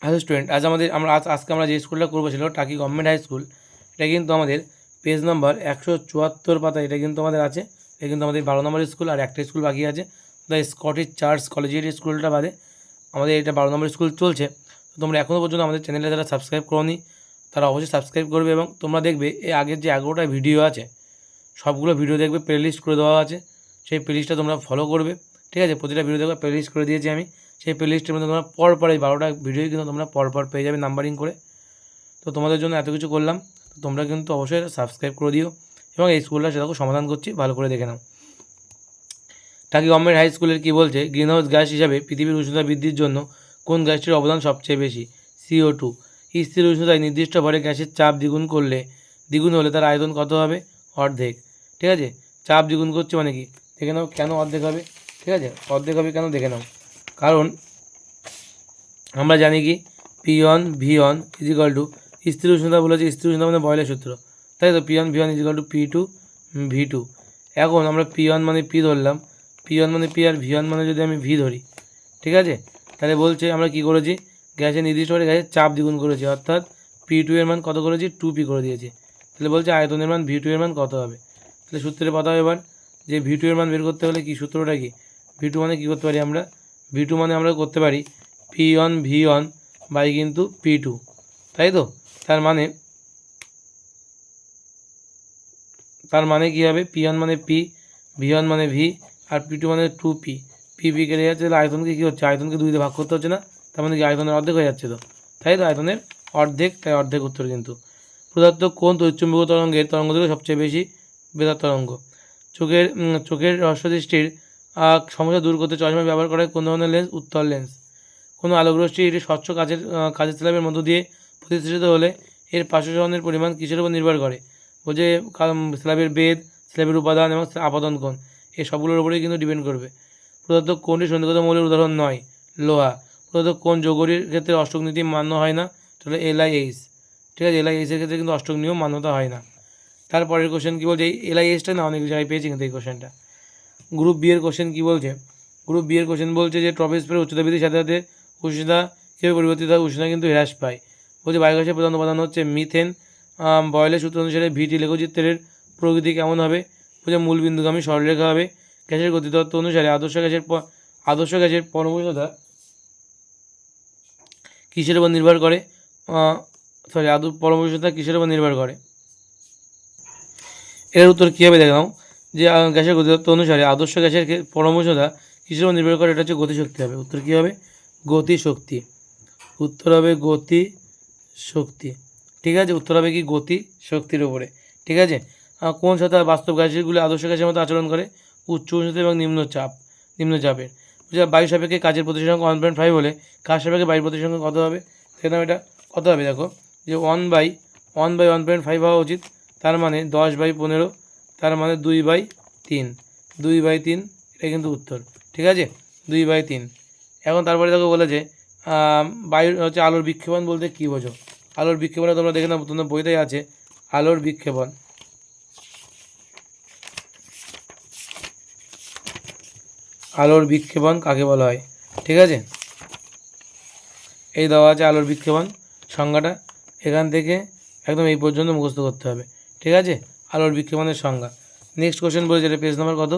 Hello student, আজকে আমরা যে স্কুলটা করবো ছিল টাকি গভর্নমেন্ট হাই স্কুল। এটা কিন্তু আমাদের পেজ নাম্বার 174 পাতা, এটা কিন্তু আমাদের আছে। এটা কিন্তু আমাদের 12 নম্বর স্কুল, আর একটা স্কুল বাকি আছে, দ্য স্কটিশ চার্চ কলেজিয়েট স্কুলটা বাদে আমাদের এটা 12 নম্বর স্কুল চলছে। তো তোমরা এখনও পর্যন্ত আমাদের চ্যানেলে যারা সাবস্ক্রাইব করোনি তারা অবশ্যই সাবস্ক্রাইব করবে, এবং তোমরা দেখবে এই আগের যে 11টা ভিডিও আছে সবগুলো ভিডিও দেখবে প্লেলিস্ট করে দেওয়া আছে, সেই প্লেলিস্টটা তোমরা ফলো করবে। ঠিক আছে, প্রতিটা ভিডিও দেখবে প্লেলিস্ট করে দিয়েছি আমি, সেই প্লেলিস্টের মধ্যে তোমরা পরপর এই 12টা ভিডিও কিন্তু তোমরা পরপর পেয়ে যাবে নাম্বারিং করে। তো তোমাদের জন্য এত কিছু করলাম, তো তোমরা কিন্তু অবশ্যই সাবস্ক্রাইব করে দিও, এবং এই স্কুলটা সেরকম সমাধান করছি, ভালো করে দেখে নাও। টাকি গভর্নমেন্ট হাই স্কুলের কী বলছে, গ্রিনহাউস গ্যাস হিসাবে পৃথিবীর উষ্ণতা বৃদ্ধির জন্য কোন গ্যাসটির অবদান সবচেয়ে বেশি? CO2। স্থির উষ্ণতায় নির্দিষ্ট ভরে গ্যাসের চাপ দ্বিগুণ হলে তার আয়তন কত হবে? অর্ধেক। ঠিক আছে, চাপ দ্বিগুণ করছে মানে কি দেখে নাও, কেন অর্ধেক হবে? ঠিক আছে, অর্ধেক হবে কেন দেখে নাও। কারণ আমরা জানি কি P1V1 ইজিক্যাল টু স্থির উষ্ণতা বলেছে, স্থির উষ্ণতা মানে বয়লের সূত্র, তাই তো P1V1 ইজিক্যাল টু P2V2। এখন আমরা P1 মানে P ধরলাম, P1 মানে P, আর V1 মানে যদি আমি V ধরি, ঠিক আছে, তাহলে বলছে আমরা কি করেছি, গ্যাসের নির্দিষ্ট করে গ্যাসের চাপ দ্বিগুণ করেছি, অর্থাৎ P2 এর মান কত করেছি? 2P করে দিয়েছি। তাহলে বলছে আয়তনের মান V2 এর মান কত হবে? তাহলে সূত্রের কথা এবার যে V2 এর মান বের করতে হলে কি সূত্রটা কি? V2 মানে কী করতে পারি আমরা? V2 মানে আমরা করতে পারি P1V1 বাই কিন্তু P2, তাই তো। তার মানে কী হবে? P1 মানে P, V1 মানে V, আর P2 মানে 2P। P কেটে যাচ্ছে, তাহলে আয়তনকে কী হচ্ছে? আয়তনকে 2 দিয়ে ভাগ করতে হচ্ছে না? তার মানে কি আয়তনের অর্ধেক হয়ে যাচ্ছে তো, তাই তো, আয়তনের অর্ধেক, তাই অর্ধেক উত্তর কিন্তু। প্রদত্ত কোন তড়িৎচুম্বকীয় তরঙ্গের তরঙ্গদৈর্ঘ্য সবচেয়ে বেশি? বেতার তরঙ্গ। চোখের হ্রস্বদৃষ্টির সমস্যা দূর করতে চশমা ব্যবহার করা হয় কোন ধরনের লেন্স? উত্তল লেন্স। কোনো আলোকরশ্মি এটি স্বচ্ছ কাচের স্ল্যাবের মধ্য দিয়ে প্রতিষ্ঠিত হলে এর পার্শ্বসরণের পরিমাণ কিসের উপর নির্ভর করে? বলছে স্ল্যাবের বেধ, স্ল্যাবের উপাদান এবং আপতন কোণ, এই সবগুলোর উপরেই কিন্তু ডিপেন্ড করবে। প্রদত্ত কোনটি সন্ধিগত মৌলের উদাহরণ নয়? লোহা। প্রদত্ত কোন যৌগটির ক্ষেত্রে অষ্টক নীতি মান্য হয় না? তাহলে LiH। ঠিক আছে, LiH-এর ক্ষেত্রে কিন্তু অষ্টক নিয়ম মান্যতা হয় না। তারপরের কোশ্চেন কী বলছে, এই LiH-টা না অনেক জায়গায় পেয়েছি কিন্তু এই কোশ্চেনটা। গ্রুপ বি এর কোশ্চেন কী বলছে? গ্রুপ বি এর কোশ্চেন বলছে যে ট্রপোস্ফিয়ারের উচ্চতা বৃদ্ধির সাথে সাথে উষ্ণতা কীভাবে পরিবর্তিত হয়? উষ্ণতা কিন্তু হ্রাস পায়। বলছে বায়োগ্যাসের প্রধান উপাদান হচ্ছে মিথেন। বয়েলের সূত্র অনুসারে ভিটি লেখচিত্রের প্রকৃতি কেমন হবে? বলছে মূলবিন্দুগামী সরলরেখা হবে। গ্যাসের গতিতত্ত্ব অনুসারে আদর্শ গ্যাসের পরমউষ্ণতা কিসের উপর নির্ভর করে? পরমউষ্ণতা কিসের উপর নির্ভর করে? এর উত্তর কী হবে দেখে নাও, যে গ্যাসের গতিতত্ত্ব অনুসারে আদর্শ গ্যাসের পরমউষ্ণতা কিসের উপর নির্ভর করে? এটা হচ্ছে গতিশক্তি হবে। উত্তর কী হবে? গতিশক্তি। উত্তর হবে গতিশক্তি। ঠিক আছে, উত্তর হবে কি? গতিশক্তির উপরে। ঠিক আছে, কোন সাথে বাস্তব গ্যাসগুলি আদর্শ গ্যাসের মতো আচরণ করে? উচ্চ উষ্ণতা এবং নিম্নচাপের। বায়ু সাপেক্ষে কাজের প্রতিসর সংখ্যা 1.5 হলে কাজ সাপেক্ষে বায়ুর প্রতিসর সংখ্যা কত হবে? সেখানে এটা কত হবে দেখো, যে 1/1.5 হওয়া উচিত, তার মানে 10/15, তার মানে 2/3। 2/3, এটা কিন্তু উত্তর। ঠিক আছে, 2/3। এখন তারপরে দেখো বলেছে বায়ুর হচ্ছে আলোর বিক্ষেপণ বলতে কী বোঝো? আলোর বিক্ষেপণে তোমরা দেখে নাও, তোমাদের বইতেই আছে আলোর বিক্ষেপণ। আলোর বিক্ষেপণ কাকে বলা হয়? ঠিক আছে, এই দেওয়া আছে আলোর বিক্ষেপণ সংজ্ঞাটা, এখান থেকে একদম এই পর্যন্ত মুখস্থ করতে হবে। ঠিক আছে, আলোর বিক্ষেপণের সংজ্ঞা। নেক্সট কোশ্চেন বলেছে, এটা পেজ নাম্বার কত?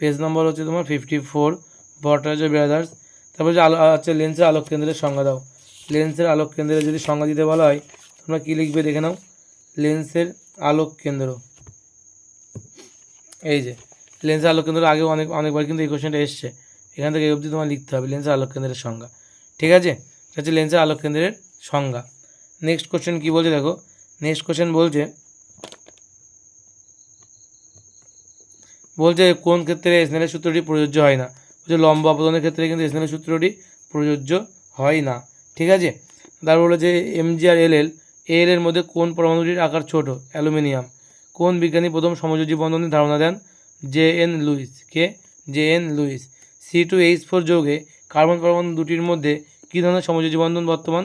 পেজ নাম্বার হচ্ছে তোমার 54, ভট্টাচার্য ব্রাদার্স। তারপর যে লেন্সের আলোক কেন্দ্রের সংজ্ঞা দাও। লেন্সের আলোক কেন্দ্রের যদি সংজ্ঞা দিতে বলা হয় তোমরা কী লিখবে দেখে নাও। লেন্সের আলোক কেন্দ্র, এই যে লেন্সের আলোক কেন্দ্র, আগে অনেকবার কিন্তু এই কোশ্চেনটা এসছে, এখান থেকে এই অবধি তোমার লিখতে হবে লেন্সের আলোক কেন্দ্রের সংজ্ঞা। ঠিক আছে, এটা হচ্ছে লেন্সের আলোক কেন্দ্রের সংজ্ঞা। নেক্সট কোশ্চেন কী বলছে দেখো, নেক্সট কোশ্চেন বলছে কোন ক্ষেত্রে স্নেলের সূত্রটি প্রযোজ্য হয় না? বলছে লম্ব আপতনের ক্ষেত্রে কিন্তু স্নেলের সূত্রটি প্রযোজ্য হয় না। ঠিক আছে, তারপর বলেছে Mg আর এল এর মধ্যে কোন পরমাণুটির আকার ছোট? অ্যালুমিনিয়াম। কোন বিজ্ঞানী প্রথম সমযোজী বন্ধনের ধারণা দেন? জে.এন. লুইস। কে? জে.এন. লুইস। C2H4 যৌগে কার্বন পরমাণু দুটির মধ্যে কী ধরনের সমযোজী বন্ধন বর্তমান?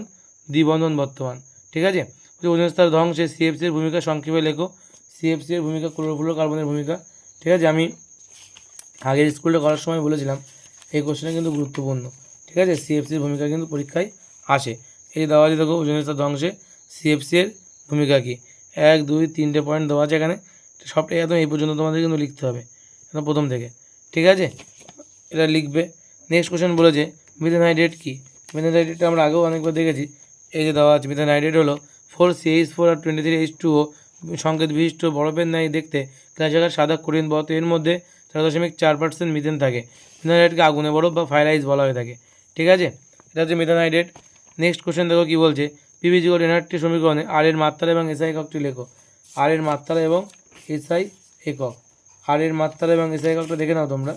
দ্বিবন্ধন বর্তমান। ঠিক আছে, ওজোন স্তর ধ্বংসে CFC এর ভূমিকা সংক্ষেপে লেখো। CFC এর ভূমিকা ক্লোরোফ্লোরোকার্বনের ভূমিকা। ঠিক আছে, আমি আগের স্কুলটা করার সময় বলেছিলাম এই কোশ্চেনটা কিন্তু গুরুত্বপূর্ণ। ঠিক আছে, CFCর ভূমিকা কিন্তু পরীক্ষায় আসে। এই দেওয়া আছে দেখো ওজোন স্তর ধ্বংসে সিএফসি এর ভূমিকা কী। 1 2 3টে পয়েন্ট দেওয়া আছে এখানে, সবটাই একদম এই পর্যন্ত তোমাদের কিন্তু লিখতে হবে একদম প্রথম থেকে, ঠিক আছে, এটা লিখবে। নেক্সট কোশ্চেন বলেছে মিথেন হাইড্রেট কী। মিথেন হাইড্রেটটা আমরা আগেও অনেকবার দেখেছি, এই যে দেওয়া আছে মিথেন হাইড্রেট হলো 4CH4 আর 23H2O সংকেত বিশিষ্ট বরফের ন্যায় দেখতে গ্লাসের সাদা কঠিন পদার্থ, এর মধ্যে 4.4% মিথেন থাকে। মিথেন হাইড্রেটকে আগুনে বরফ বা ফায়ার আইস বলা হয়ে থাকে, ঠিক আছে, এটা হচ্ছে মিথেন হাইড্রেট। নেক্সট কোশ্চেন দেখো কী বলছে, পিভি = এনআরটি সমীকরণে আর এর মাত্রা এবং এসআই এককটি লেখো। আর এর মাত্রা এবং এসআই একক, আর এর মাত্রা এবং এসআই এককটা দেখে নাও তোমরা।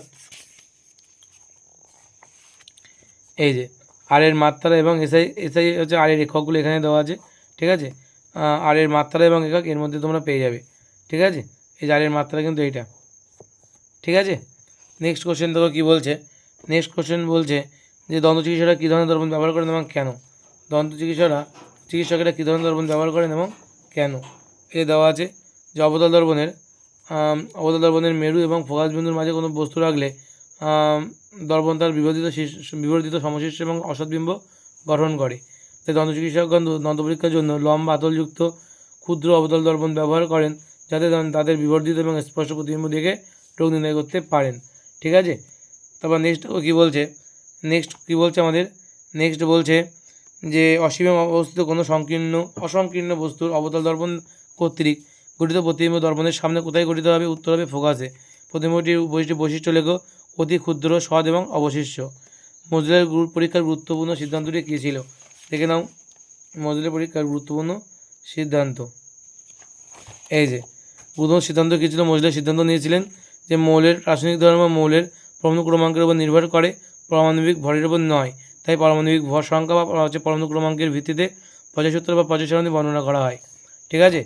এই যে আর এর মাত্রা এবং এসআই হচ্ছে আর এর এককগুলো এখানে দেওয়া আছে, ঠিক আছে, আর এর মাত্রা এবং একক এর মধ্যে তোমরা পেয়ে যাবে, ঠিক আছে, এই যে আর এর মাত্রা কিন্তু এইটা, ঠিক আছে। নেক্সট কোশ্চেন দেখো কী বলছে, নেক্সট কোশ্চেন বলছে যে দন্ত চিকিৎসকরা কী ধরনের দর্পণ ব্যবহার করেন এবং কেন। দন্ত চিকিৎসকেরা কী ধরনের দর্পণ ব্যবহার করেন এবং কেন, এ দেওয়া আছে যে অবতল দর্পণের মেরু এবং ফোকাস বিন্দুর মাঝে কোনো বস্তু রাখলে দর্পণ তার বিবর্ধিত সমশীর্ষ এবং অসৎবিম্ব গঠন করে। তাই দন্ত চিকিৎসকগণ দন্ত পরীক্ষার জন্য লম্বা আতলযুক্ত ক্ষুদ্র অবতল দর্পণ ব্যবহার করেন, যাতে তাদের বিবর্ধিত এবং স্পষ্ট প্রতিবিম্ব দেখে রোগ নির্ণয় করতে পারেন, ঠিক আছে। তারপর নেক্সট কী বলছে আমাদের, নেক্সট বলছে যে অসীমে অবস্থিত কোনো অসংকীর্ণ বস্তুর অবতল দর্পণ কর্তৃক গঠিত প্রতিবিম্ব দর্পণের সামনে কোথায় গঠিত হবে, উত্তর হবে ফোকাসে। প্রতিবিম্বটির বৈশিষ্ট্য লেখো, অতি ক্ষুদ্র, সৎ এবং অবশিষ্ট। মজুলের পরীক্ষার গুরুত্বপূর্ণ সিদ্ধান্তটি কী ছিল, দেখে নাও। মজুলের পরীক্ষার গুরুত্বপূর্ণ সিদ্ধান্ত, এই যে গুরুত্বপূর্ণ সিদ্ধান্ত কী ছিল, মজুলের সিদ্ধান্ত নিয়েছিলেন যে মৌলের রাসায়নিক ধর্ম মৌলের পরমাণু ক্রমাঙ্কের উপর নির্ভর করে, পারমাণবিক ভরের উপর নয়। তাই পারমাণবিক ভর সংখ্যা বা পরমাণু ক্রমাঙ্কের ভিত্তিতে 75 সূত্র বা 75 সারণী বর্ণনা করা হয়, ঠিক আছে।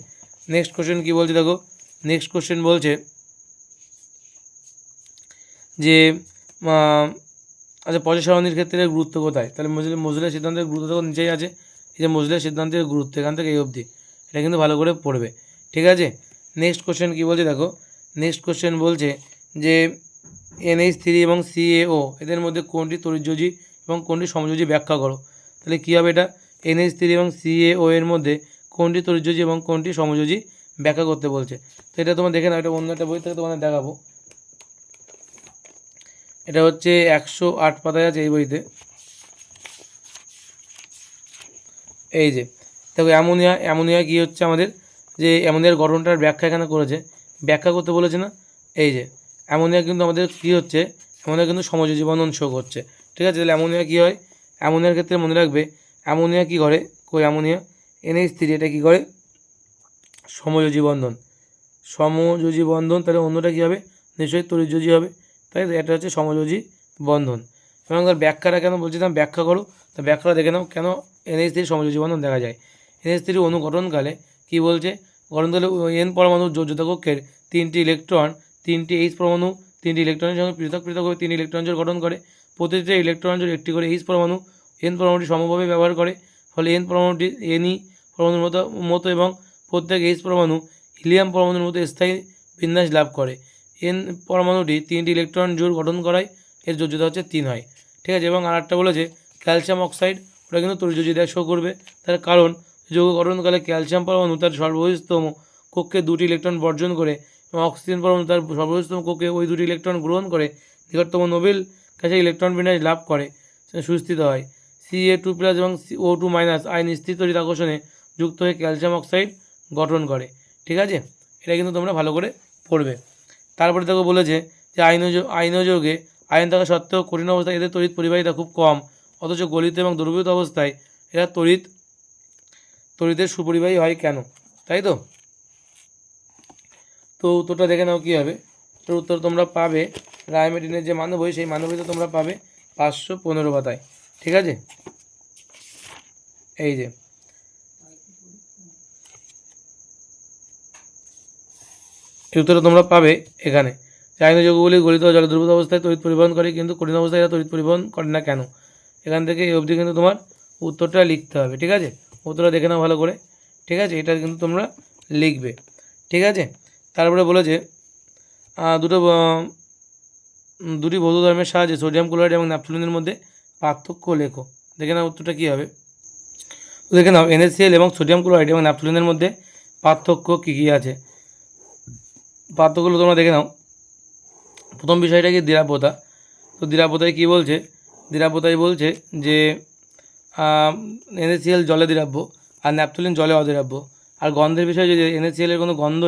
নেক্সট কোশ্চেন কী বলছে দেখো, নেক্সট কোশ্চেন বলছে যে আচ্ছা 75 সারণীর ক্ষেত্রে গুরুত্ব কোথায়, তাহলে মজুলের সিদ্ধান্তের গুরুত্ব দেখো নিচেই আছে, এই যে মজুলের সিদ্ধান্তের গুরুত্ব এখান থেকে এই অবধি, এটা কিন্তু ভালো করে পড়বে, ঠিক আছে। নেক্সট কোশ্চেন কী বলছে দেখো, নেক্সট কোশ্চেন বলছে যে NH3 এবং CaO এদের মধ্যে কোনটি তড়িৎযোজী এবং কোনটি সমযোজী ব্যাখ্যা করো। তাহলে কী হবে এটা, NH3 এবং CaO এর মধ্যে কোনটি তড়িৎযোজী এবং কোনটি সমযোজী ব্যাখ্যা করতে বলছে। তো এটা তোমরা দেখে নাও, এটা অন্য একটা বই থেকে তোমাদের দেখাবো, এটা হচ্ছে 108 পাতায় আছে এই বইতে। এই যে দেখো অ্যামোনিয়া কী হচ্ছে আমাদের, যে অ্যামোনিয়ার গঠনটার ব্যাখ্যা এখানে করেছে, ব্যাখ্যা করতে বলেছে না। এই যে অ্যামোনিয়া কিন্তু আমাদের কী হচ্ছে, অ্যামোনিয়া কিন্তু সমযোজী বন্ধন শো করছে, ঠিক আছে। তাহলে অ্যামোনিয়া কী হয়, অ্যামোনিয়ার ক্ষেত্রে মনে রাখবে অ্যামোনিয়া কী করে, অ্যামোনিয়া NH3 এটা কী করে, সমযোজী বন্ধন, তাহলে অন্যটা কী হবে, নিশ্চয়ই তড়িৎযোজী হবে, তাই তো, এটা হচ্ছে সমযোজী বন্ধন। এবং তার ব্যাখ্যাটা কেন বলছিলাম, ব্যাখ্যা করো, তা ব্যাখ্যাটা দেখে নাও কেন NH3 সমযোজী বন্ধন দেখা যায়। NH3 অণু গঠনকালে কী বলছে, গঠনকালে N পরমাণুর যোজ্যতা কক্ষের 3টি ইলেকট্রন 3টি H পরমাণু 3টি ইলেকট্রনের সঙ্গে পৃথকভাবে 3 ইলেকট্রন জোড় গঠন করে। প্রতিটি ইলেকট্রন জোড় একটি করে H পরমাণু N পরমাণুটি সমভাবে ব্যবহার করে, ফলে N পরমাণুটি Ne পরমাণুর মতো এবং প্রত্যেক H পরমাণু হিলিয়াম পরমাণুর মতো স্থায়ী বিন্যাস লাভ করে। N পরমাণুটি 3টি ইলেকট্রন জোড় গঠন করায় এর যোজ্যতা হচ্ছে 3 হয়, ঠিক আছে। এবং আরেকটা বলেছে ক্যালসিয়াম অক্সাইড, ওটা কিন্তু তড়িৎযোজী শো করবে, তার কারণ যৌগ গঠনকালে ক্যালসিয়াম পরমাণু তার সর্ববৃহত্তম কক্ষে 2টি ইলেকট্রন বর্জন করে এবং অক্সিজেন পরমাণু তার সর্ববৃহত্তম কক্ষে ওই 2টি ইলেকট্রন গ্রহণ করে নিকটতম নোবেল কাছে ইলেকট্রন বিন্যাস লাভ করে, সুস্থিত হয়। Ca2+ এবং O2- আয়ন স্থির তড়িৎ আকর্ষণে যুক্ত হয়ে ক্যালসিয়াম অক্সাইড গঠন করে, ঠিক আছে। এটা কিন্তু তোমরা ভালো করে পড়বে। তারপরে দেখো বলেছে যে আয়নযৌগে আয়ন থাকা সত্ত্বেও কঠিন অবস্থায় এদের তড়িৎ পরিবাহিতা খুব কম, অথচ গলিত এবং দ্রবীভূত অবস্থায় এরা তড়িতের সুপরিবাহী হয় কেন, তাই তো। তো উত্তরটা দেখে নাও কী হবে, তোর উত্তর তোমরা পাবে রায়মেডিনের যে মানব বই, সেই মানব বইতে তোমরা পাবে 515 পাতায়, ঠিক আছে। এই যে এই উত্তরটা তোমরা পাবে এখানে, আয়নযৌগগুলি গলিত জলে দ্রবীভূত অবস্থায় তড়িৎ পরিবহন করে, কিন্তু কঠিন অবস্থায় এরা তড়িৎ পরিবহন করে না কেন। এখান থেকে এই অবধি কিন্তু তোমার উত্তরটা লিখতে হবে, ঠিক আছে। উত্তরটা দেখে নাও ভালো করে, ঠিক আছে, এটা কিন্তু তোমরা লিখবে, ঠিক আছে। তারপরে বলেছে দুটি ভৌত ধর্মের সাহায্যে সোডিয়াম ক্লোরাইড এবং ন্যাপথলিনের মধ্যে পার্থক্য লেখো। দেখে নাও উত্তরটা কী হবে। দেখে নাও NaCl এবং সোডিয়াম ক্লোরাইড এবং ন্যাপথলিনের মধ্যে পার্থক্য কী কী আছে। পার্থক্যগুলো তোমরা দেখে নাও। প্রথম বিষয়টা কি দ্রাব্যতা। তো দ্রাব্যতায় কী বলছে, দ্রাব্যতায় বলছে যে NaCl জলে দ্রাব্য আর ন্যাপথলিন জলে অদ্রাব্য। আর গন্ধের বিষয়ে যদি NaCl এর কোনো গন্ধ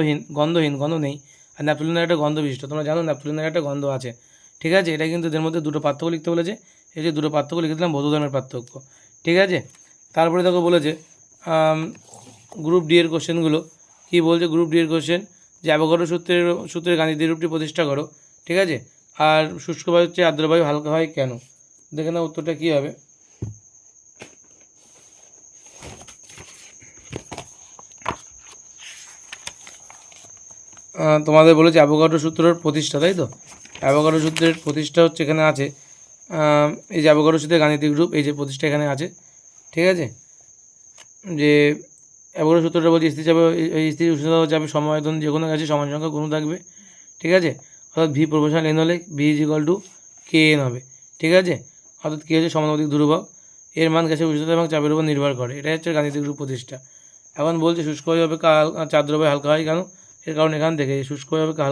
নেই, আর ন্যাপথলিনের একটা গন্ধ বিশিষ্ট। তোমরা জানো ন্যাপথলিনের একটা গন্ধ আছে, ঠিক আছে। এটা কিন্তু এদের মধ্যে দুটো পার্থক্য লিখতে বলেছে। এই যে দুটো পার্থক্য লিখে দিলাম, ভৌত ধর্মের পার্থক্য, ঠিক আছে। তারপরে দেখো বলেছে গ্রুপ ডি এর কোশ্চেনগুলো কী বলছে। গ্রুপ ডি এর কোশ্চেন যে অ্যাভোগাড্রো সূত্রের গাণিতিক রূপটি প্রতিষ্ঠা করো, ঠিক আছে। আর শুষ্ক বায়ুর চেয়ে আর্দ্র বায়ু হালকা হয় কেন। দেখে নাও উত্তরটা কী হবে। তোমাদের বলেছে অ্যাভোগাড্রো সূত্রের প্রতিষ্ঠা, তাই তো। অ্যাভোগাড্রো সূত্রের প্রতিষ্ঠা হচ্ছে এখানে আছে, এই যে অ্যাভোগাড্রো সূত্রের গাণিতিক রূপ, এই যে প্রতিষ্ঠা এখানে আছে, ঠিক আছে। যে অ্যাভোগাড্রো সূত্রটা বলছে স্থির উষ্ণতা চাপে সমায়তন যে কোনো গাছে সমান সংখ্যক গুণ থাকবে, ঠিক আছে। অর্থাৎ ভি প্রপোর্শনাল এন হলে V is equal two K N হবে, ঠিক আছে। অর্থাৎ কে হচ্ছে সমানুপাতিক ধ্রুবক, এর মান গ্যাসের উষ্ণতা এবং চাপের উপর নির্ভর করে। এটা হচ্ছে গাণিতিক রূপ প্রতিষ্ঠা। এখন বলছে শুষ্ক বায়ু অপেক্ষা আর্দ্র বায়ু হালকা হয় কেন। এর কারণ এখান থেকে শুষ্ক বায়ু অপেক্ষা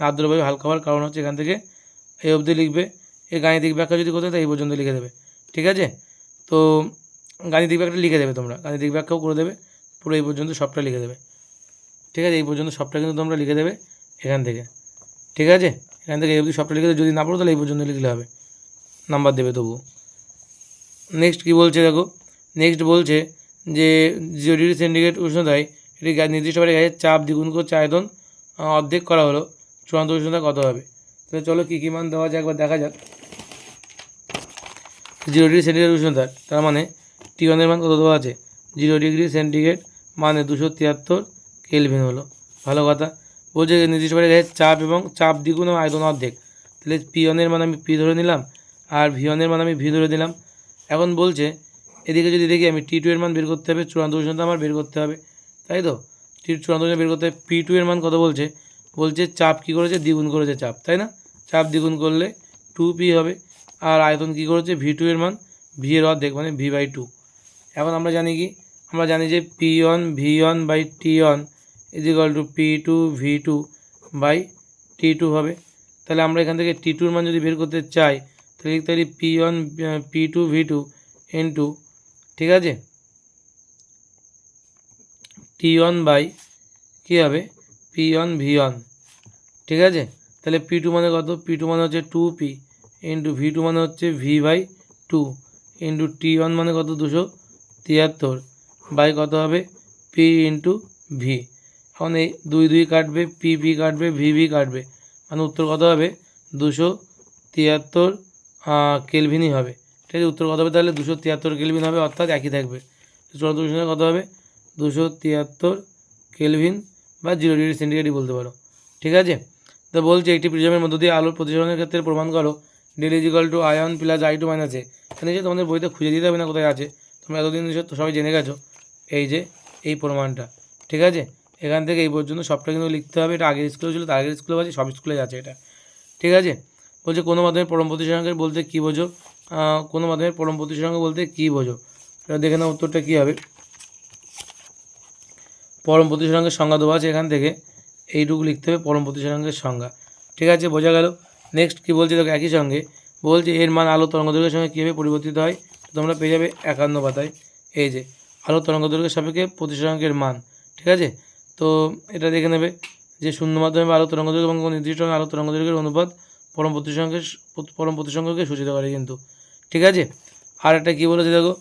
আর্দ্র বায়ু হালকা হওয়ার কারণ হচ্ছে এখান থেকে এই অবধি লিখবে। এর গাণিতিক ব্যাখ্যা যদি করতে হয় এই পর্যন্ত লিখে দেবে, ঠিক আছে। তো গাণিতিক ব্যাখ্যাটা লিখে দেবে তোমরা, গাণিতিক ব্যাখ্যাও করে দেবে, পুরো এই পর্যন্ত সবটা লিখে দেবে, ঠিক আছে। এই পর্যন্ত সবটা কিন্তু তোমরা লিখে দেবে এখান থেকে, ঠিক আছে। এখান থেকে এই অবধি সবটা লিখে দেবে, যদি না পড়ো তাহলে এই পর্যন্ত লিখলে হবে, নাম্বার দেবে তবুও। নেক্সট কী বলছে দেখো, নেক্সট বলছে যে 0 ডিগ্রি সেন্টিগ্রেড উষ্ণতায় এটি নির্দিষ্টভাবে গ্যাসের চাপ দ্বিগুণ করছে, আয়তন অর্ধেক করা হলো, চূড়ান্ত উষ্ণতা কত হবে। তাহলে চলো কী কী মান দেওয়া যায় একবার দেখা যাক। 0 ডিগ্রি সেন্টিগ্রেড উষ্ণতার, তার মানে T1 এর মান কত দেওয়া আছে, 0 ডিগ্রি সেন্টিগ্রেড মানে 273 কেলভিন হলো, ভালো কথা। বলছে নির্দিষ্টভাবে গ্যাসের চাপ এবং চাপ দ্বিগুণ এবং আয়তন অর্ধেক। তাহলে P1 এর মান আমি P ধরে নিলাম আর V1 এর মান আমি V ধরে দিলাম। এখন বলছে এদিকে যদি দেখি আমি T2 এর মান বের করতে হবে, চূড়ান্ত উষ্ণতা আমার বের করতে হবে, তাই তো। চূড়ান্ত উষ্ণতা বের করতে হবে। P2 এর মান কত বলছে, বলছে চাপ কী করেছে, দ্বিগুণ করেছে চাপ, তাই না। চাপ দ্বিগুণ করলে 2P হবে। আর আয়তন কী করেছে, V2 এর মান V এর অর্ধেক মানে V/2। এখন আমরা জানি কি, আমরা জানি যে P1 V1 by T1 is equal to P2 V2 by T2 হবে। তাহলে আমরা এখান থেকে T2 এর মান যদি বের করতে চাই তাহলে লিখতে পারি P1 P2 V2 ইন্টু, ঠিক আছে, T1 বাই কী হবে P1 V1, ঠিক আছে। তাহলে P2 মানে কত, P2 মানে হচ্ছে 2P ইন্টু V2 মানে হচ্ছে V/2 ইন্টু T1 মানে কত 273 বাই কত হবে P ইন্টু V। এখন এই 2 কাটবে, P কাটবে, V কাটবে, মানে উত্তর কত হবে 273 কেলভিনই হবে, ঠিক আছে। উত্তর কত হবে তাহলে 273 কেলভিন হবে, অর্থাৎ একই থাকবে। চূড়ান্ত উষ্ণতা কত হবে 273 কেলভিন বা 0 ডিগ্রি সেন্টিগ্রেডই বলতে পারো, ঠিক আছে। তো বলছে একটি প্রিজমের মধ্য দিয়ে আলোর প্রতিসরণের ক্ষেত্রে প্রমাণ করো del is equal to I one plus I2 minus A. এখানে যে তোমাদের বইতে খুঁজে দিতে হবে না কোথায় আছে, তোমরা এতদিন তো সবাই জেনে গেছো। এই যে এই প্রমাণটা, ঠিক আছে। এখান থেকে এই পর্যন্ত সবটা কিন্তু লিখতে হবে। এটা আগের স্কুলে ছিল, তার আগের স্কুলে আছে, সব স্কুলে আছে এটা, ঠিক আছে। বলছে কোনো মাধ্যমের পরম প্রতিসরাঙ্কের বলতে কী বোঝো, কোনো মাধ্যমের পরম প্রতিসরাঙ্ক বলতে কী বোঝো, এটা দেখে নাও উত্তরটা কী হবে। পরম প্রতিসরাঙ্কের সংজ্ঞা দেওয়া আছে, এখান থেকে এইটুকু লিখতে হবে পরম প্রতিসরাঙ্কের সংজ্ঞা, ঠিক আছে, বোঝা গেল। নেক্সট কী বলছে দেখো, একই সঙ্গে বলছে এর মান আলো তরঙ্গদৈর্ঘ্যের সঙ্গে কীভাবে পরিবর্তিত হয়, তোমরা পেয়ে যাবে 51 পাতায়। এই যে আলো তরঙ্গদৈর্ঘ্যের সাপেক্ষে প্রতিসরাঙ্কের মান, ঠিক আছে। তো এটা দেখে নেবে যে শূন্য মাধ্যমে বা আলো তরঙ্গদৈর্ঘ্য এবং কোনো নির্দিষ্ট আলো তরঙ্গদৈর্ঘ্যের অনুপাত পরম প্রতিসরাঙ্ককে সূচিত করে কিন্তু, ঠিক আছে। আর একটা কী বলেছে দেখো,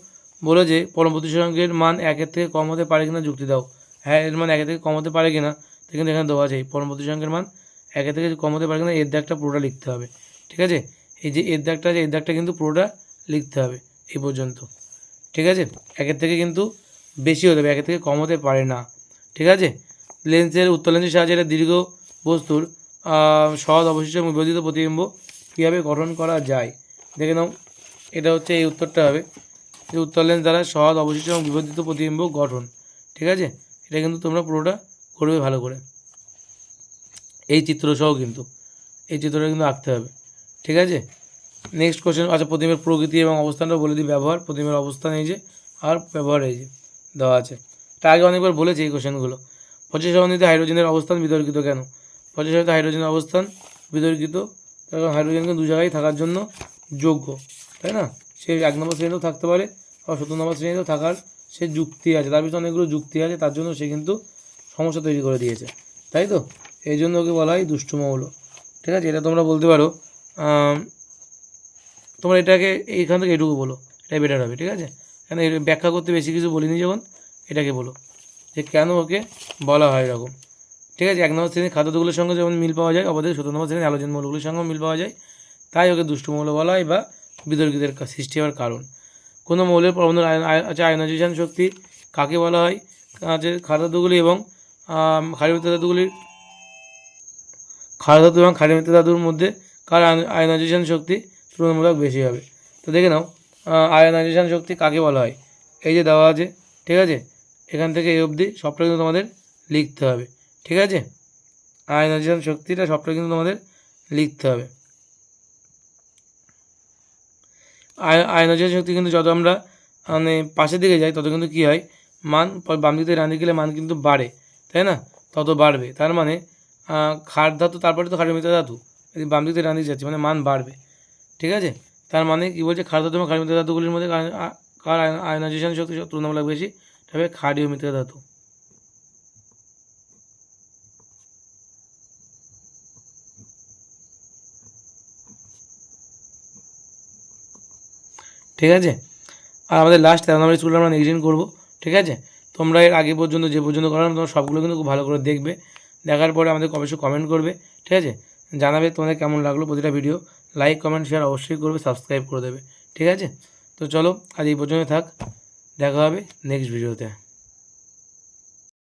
বলে যে পরম প্রতিসরাঙ্কের মান 1-এর থেকে কম হতে পারে কিনা যুক্তি দাও। হ্যাঁ, এর মান 1-এর থেকে কম হতে পারে কিনা, তো কিন্তু এখানে দেওয়া আছে পরম প্রতিসরাঙ্কের মান 1-এর থেকে কম হতে পারে কিনা, এর দাগটা পুরোটা লিখতে হবে, ঠিক আছে। এই যে এর দাগটা আছে, এর দাগটা কিন্তু পুরোটা লিখতে হবে এই পর্যন্ত, ঠিক আছে। 1-এর থেকে কিন্তু বেশি হতে হবে, 1-এর থেকে কম হতে পারে না, ঠিক আছে। লেন্সের উত্তল লেন্সের সাহায্যে একটা দীর্ঘ বস্তুর সহজ অবশিষ্ট এবং বিবর্ধিত প্রতিবিম্ব কীভাবে গঠন করা যায়, দেখে নাও। এটা হচ্ছে এই উত্তরটা হবে যে উত্তল লেন্স দ্বারা সহজ অবশিষ্ট এবং বিবর্ধিত প্রতিবিম্ব গঠন, ঠিক আছে। এটা কিন্তু তোমরা পুরোটা করবে ভালো করে, এই চিত্রসহ কিন্তু এই চিত্রটা কিন্তু আঁকতে হবে, ঠিক আছে। নেক্সট কোশ্চেন, আচ্ছা প্রতিবিম্বের প্রকৃতি এবং অবস্থানটা বলে দিই। ব্যবহার, প্রতিবিম্বের অবস্থান এই যে আর ব্যবহার এই যে দেওয়া আছে। এটা আগে অনেকবার বলেছি এই কোশ্চেনগুলো। পঁচিশ অবস্থায় হাইড্রোজেনের অবস্থান বিতর্কিত কেন? পঁচিশ অবস্থায় হাইড্রোজেনের অবস্থান বিতর্কিত, কারণ হাইড্রোজেন কিন্তু দু জায়গায় থাকার জন্য যোগ্য, তাই না? সে 1 নম্বর শ্রেণীতেও থাকতে পারে, আবার 17 নম্বর শ্রেণীতেও থাকার সে যুক্তি আছে, তার পিছনে অনেকগুলো যুক্তি আছে, তার জন্য সে কিন্তু সমস্যা তৈরি করে দিয়েছে, তাই তো? এই জন্য ওকে বলা হয় দুষ্টু মৌল। ঠিক আছে, এটা তোমরা বলতে পারো, তোমরা এটাকে এইখান থেকে এটুকু বলো, এটাই বেটার হবে। ঠিক আছে, কেন এর ব্যাখ্যা করতে বেশি কিছু বলিনি যখন, এটাকে বলো যে কেন ওকে বলা হয় এরকম। ঠিক আছে, 1 নম্বর শ্রেণীর খাদ্যগুলোর সঙ্গে যেমন মিল পাওয়া যায়, অপরদিকে 17 নম্বর শ্রেণীর হ্যালোজেন মৌলগুলির সঙ্গেও মিল পাওয়া যায়, তাই ওকে দুষ্টু মৌল বলা হয় বা বিতর্কিতের সৃষ্টি হওয়ার কারণ। কোনো মৌলের পরমাণুর আয়নাইজেশন শক্তি কাকে বলা হয়? ক্ষার ধাতুগুলি এবং ক্ষারীয় ধাতুগুলির ক্ষার ধাতু এবং ক্ষারীয় ধাতুর মধ্যে কার আয়নাইজেশন শক্তি তুলনামূলক বেশি হবে? তো দেখে নাও, আয়নাইজেশন শক্তি কাকে বলা হয়, এই যে দেওয়া আছে। ঠিক আছে, এখান থেকে এই অবধি সবটা কিন্তু তোমাদের লিখতে হবে। ঠিক আছে, আয়নাইজেশন শক্তিটা সবটা কিন্তু তোমাদের লিখতে হবে। আয়নাইজেশন শক্তি কিন্তু যত আমরা মানে পাশের দিকে যাই তত কিন্তু কী হয়, মান বাম দিকে ডান দিকে গেলে মান কিন্তু বাড়ে, তাই না? তত বাড়বে, তার মানে ক্ষার ধাতু তারপরে তো ক্ষারীয় মৃত ধাতু, যদি বাম দিকে ডান দিকে যাচ্ছে মানে মান বাড়বে। ঠিক আছে, তার মানে কী বলছে, ক্ষার ধাতু এবং ক্ষারীয় মৃত ধাতুগুলির মধ্যে কার আয়নাইজেশন শক্তি তুলনামূলক বেশি? তবে ক্ষারীয় মৃত ধাতু। ঠিক আছে, আর আমাদের লাস্ট 13 নম্বর স্কুলটা আমরা নেক্সট দিন করবো। ঠিক আছে, তোমরা এর আগে পর্যন্ত যে পর্যন্ত করালাম তোমরা সবগুলো কিন্তু খুব ভালো করে দেখবে, দেখার পরে আমাদের অবশ্যই কমেন্ট করবে। ঠিক আছে, জানাবে তোমাদের কেমন লাগলো প্রতিটা ভিডিও, লাইক কমেন্ট শেয়ার অবশ্যই করবে, সাবস্ক্রাইব করে দেবে। ঠিক আছে, তো চলো আজ এই পর্যন্ত থাক, দেখা হবে নেক্সট ভিডিওতে।